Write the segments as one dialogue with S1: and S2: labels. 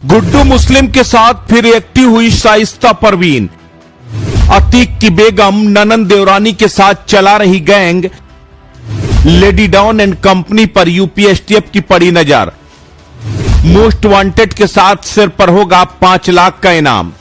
S1: गुड्डू मुस्लिम के साथ फिर एक्टिव हुई शाइस्ता परवीन। अतीक की बेगम ननन देवरानी के साथ चला रही gang lady don and company पर यूपी एसटीएफ की पड़ी नजर। मोस्ट वांटेड के साथ सिर पर होगा 5 लाख का इनाम।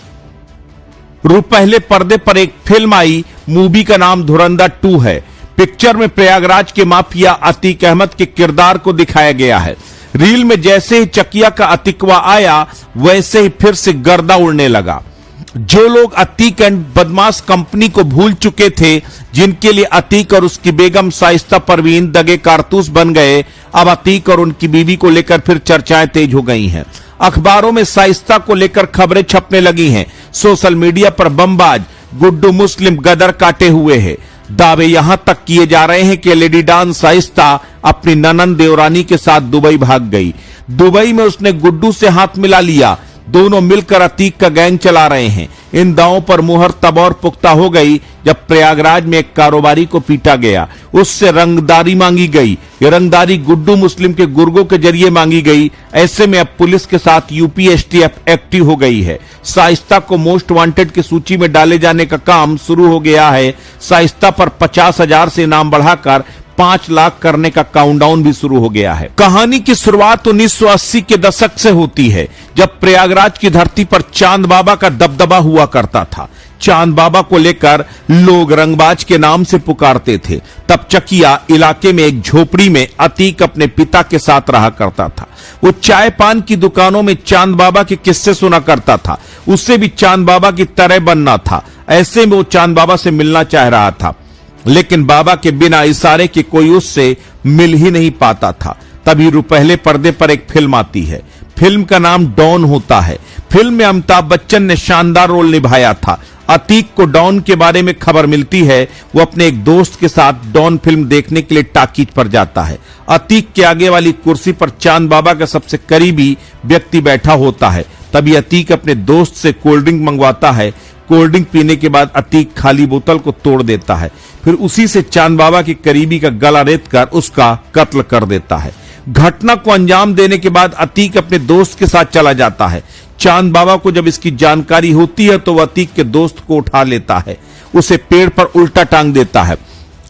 S1: पहले पर्दे पर एक फिल्म आई, मूवी का नाम धुरंधर 2 है। पिक्चर में प्रयागराज के माफिया अतीक अहमद के किरदार को दिखाया गया है। रील में जैसे ही चकिया का अतीकवा आया, वैसे ही फिर से गर्दा उड़ने लगा। जो लोग अतीक एंड बदमाश कंपनी को भूल चुके थे, जिनके लिए अतीक और उसकी बेगम शाइस्ता परवीन दगे कारतूस बन गए, अब अतीक और उनकी बीवी को लेकर फिर चर्चाएं तेज हो गई हैं। अखबारों में शाइस्ता को लेकर खबरें छपने लगी हैं। सोशल मीडिया पर बमबाज गुड्डू मुस्लिम गदर काटे हुए है। दावे यहां तक किए जा रहे हैं कि लेडी डॉन शाइस्ता अपनी ननन देवरानी के साथ दुबई भाग गई। दुबई में उसने गुड्डू से हाथ मिला लिया। दोनों मिलकर अतीक का गैंग चला रहे हैं। इन दावों पर मुहर तब और पुख्ता हो गई जब प्रयागराज में एक कारोबारी को पीटा गया। उससे रंगदारी मांगी गई। ये रंगदारी गुड्डू मुस्लिम के गुर्गों के जरिए मांगी गई। ऐसे में अब पुलिस के साथ यूपी एसटीएफ एक्टिव हो गई है। शाइस्ता को मोस्ट वांटेड की सूची में डाले जाने का काम शुरू हो गया है। शाइस्ता पर 50,000 से इनाम बढ़ाकर 5 लाख करने का काउंटडाउन भी शुरू हो गया है। कहानी की शुरुआत 1980 के दशक से होती है, जब प्रयागराज की धरती पर चांद बाबा का दबदबा हुआ करता था। चांद बाबा को लेकर लोग रंगबाज के नाम से पुकारते थे। तब चकिया इलाके में एक झोपड़ी में अतीक अपने पिता के साथ रहा करता था। वो चाय पान की दुकानों में चांद बाबा के किस्से सुना करता था। उससे भी चांद बाबा की तरह बनना था। ऐसे में वो चांद बाबा से मिलना चाह रहा था, लेकिन बाबा के बिना इशारे के कोई उससे मिल ही नहीं पाता था। तभी पहले पर्दे पर एक फिल्म आती है। फिल्म का नाम डॉन होता है। फिल्म में अमिताभ बच्चन ने शानदार रोल निभाया था। अतीक को डॉन के बारे में खबर मिलती है। वो अपने एक दोस्त के साथ डॉन फिल्म देखने के लिए टाकीज पर जाता है। अतीक के आगे वाली कुर्सी पर चांद बाबा का सबसे करीबी व्यक्ति बैठा होता है। तभी अतीक अपने दोस्त से कोल्ड ड्रिंक मंगवाता है। कोल्ड ड्रिंक पीने के बाद अतीक खाली बोतल को तोड़ देता है। फिर उसी से चांद बाबा के करीबी का गला रेत कर उसका कत्ल कर देता है। घटना को अंजाम देने के बाद अतीक अपने दोस्त के साथ चला जाता है। चांद बाबा को जब इसकी जानकारी होती है तो वह अतीक के दोस्त को उठा लेता है, उसे पेड़ पर उल्टा टांग देता है।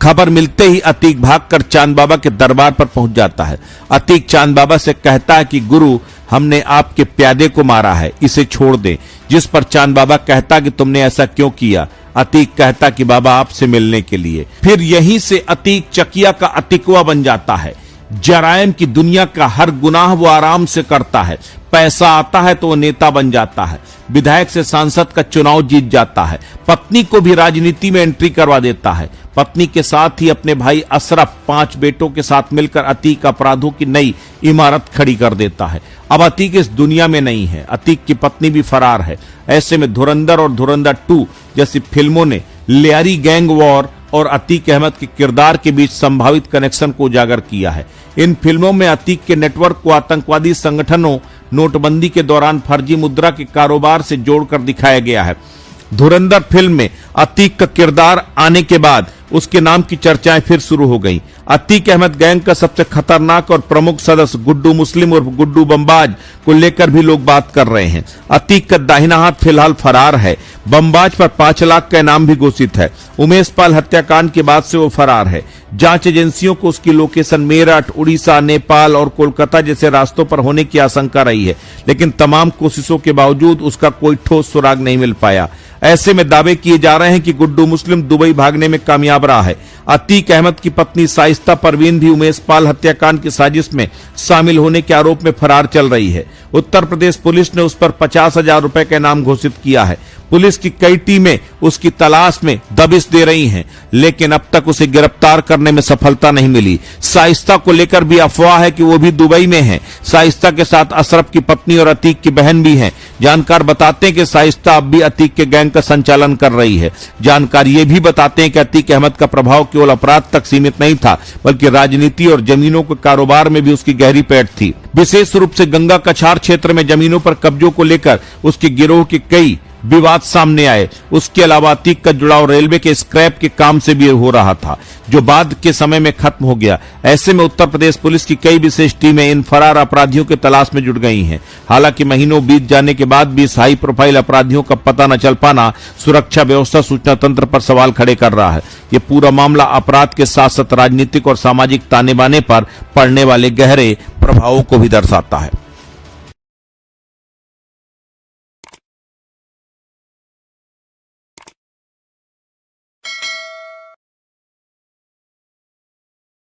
S1: खबर मिलते ही अतीक भागकर चांद बाबा के दरबार पर पहुंच जाता है। अतीक चांद बाबा से कहता है कि गुरु, हमने आपके प्यादे को मारा है, इसे छोड़ दें। जिस पर चांद बाबा कहता कि तुमने ऐसा क्यों किया? अतीक कहता कि बाबा आपसे मिलने के लिए। फिर यहीं से अतीक चकिया का अतीकवा बन जाता है। जराइम की दुनिया का हर गुनाह वो आराम से करता है। पैसा आता है तो वो नेता बन जाता है। विधायक से सांसद का चुनाव जीत जाता है। पत्नी को भी राजनीति में एंट्री करवा देता है। पत्नी के साथ ही अपने भाई अशरफ 5 बेटों के साथ मिलकर अतीक अपराधों की नई इमारत खड़ी कर देता है। अब अतीक इस दुनिया में नहीं है। अतीक की पत्नी भी फरार है। ऐसे में धुरंधर और धुरंधर 2 जैसी फिल्मों ने लियारी गैंग वॉर और अतीक अहमद के किरदार के बीच संभावित कनेक्शन को उजागर किया है। इन फिल्मों में अतीक के नेटवर्क को आतंकवादी संगठनों, नोटबंदी के दौरान फर्जी मुद्रा के कारोबार से जोड़कर दिखाया गया है। धुरंधर फिल्म में अतीक का किरदार आने के बाद उसके नाम की चर्चाएं फिर शुरू हो गईं। अतीक अहमद गैंग का सबसे खतरनाक और प्रमुख सदस्य गुड्डू मुस्लिम और गुड्डू बमबाज को लेकर भी लोग बात कर रहे हैं। अतीक का दाहिना हाथ फिलहाल फरार है। बमबाज पर 5 लाख का इनाम भी घोषित है। उमेश पाल हत्याकांड के बाद से वो फरार है। जांच एजेंसियों को उसकी लोकेशन मेरठ, उड़ीसा, नेपाल और कोलकाता जैसे रास्तों पर होने की आशंका रही है, लेकिन तमाम कोशिशों के बावजूद उसका कोई ठोस सुराग नहीं मिल पाया। ऐसे में दावे किए जा रहे हैं कि गुड्डू मुस्लिम दुबई भागने में कामयाब रहा है। अतीक अहमद की पत्नी शाइस्ता परवीन भी उमेश पाल हत्याकांड की साजिश में शामिल होने के आरोप में फरार चल रही है। उत्तर प्रदेश पुलिस ने उस पर 50,000 रुपए का इनाम घोषित किया है। पुलिस की कई टीमें उसकी तलाश में दबिश दे रही हैं, लेकिन अब तक उसे गिरफ्तार करने में सफलता नहीं मिली। शाइस्ता को लेकर भी अफवाह है कि वो भी दुबई में है। शाइस्ता के साथ अशरफ की पत्नी और अतीक की बहन भी हैं। जानकार बताते हैं कि शाइस्ता अब भी अतीक के गैंग का संचालन कर रही है। जानकार ये भी बताते हैं कि अतीक अहमद का प्रभाव केवल अपराध तक सीमित नहीं था, बल्कि राजनीति और जमीनों के कारोबार में भी उसकी गहरी पैठ थी। विशेष रूप से गंगा कछार क्षेत्र में जमीनों पर कब्जों को लेकर उसके गिरोह के कई विवाद सामने आए। उसके अलावा अतीक का जुड़ाव रेलवे के स्क्रैप के काम से भी हो रहा था, जो बाद के समय में खत्म हो गया। ऐसे में उत्तर प्रदेश पुलिस की कई विशेष टीमें इन फरार अपराधियों की तलाश में जुट गई हैं। हालांकि महीनों बीत जाने के बाद भी इस हाई प्रोफाइल अपराधियों का पता न चल पाना सुरक्षा व्यवस्था, सूचना तंत्र पर सवाल खड़े कर रहा है। ये पूरा मामला अपराध के साथ साथ राजनीतिक और सामाजिक ताने बाने पर पड़ने वाले गहरे प्रभावों को भी दर्शाता है।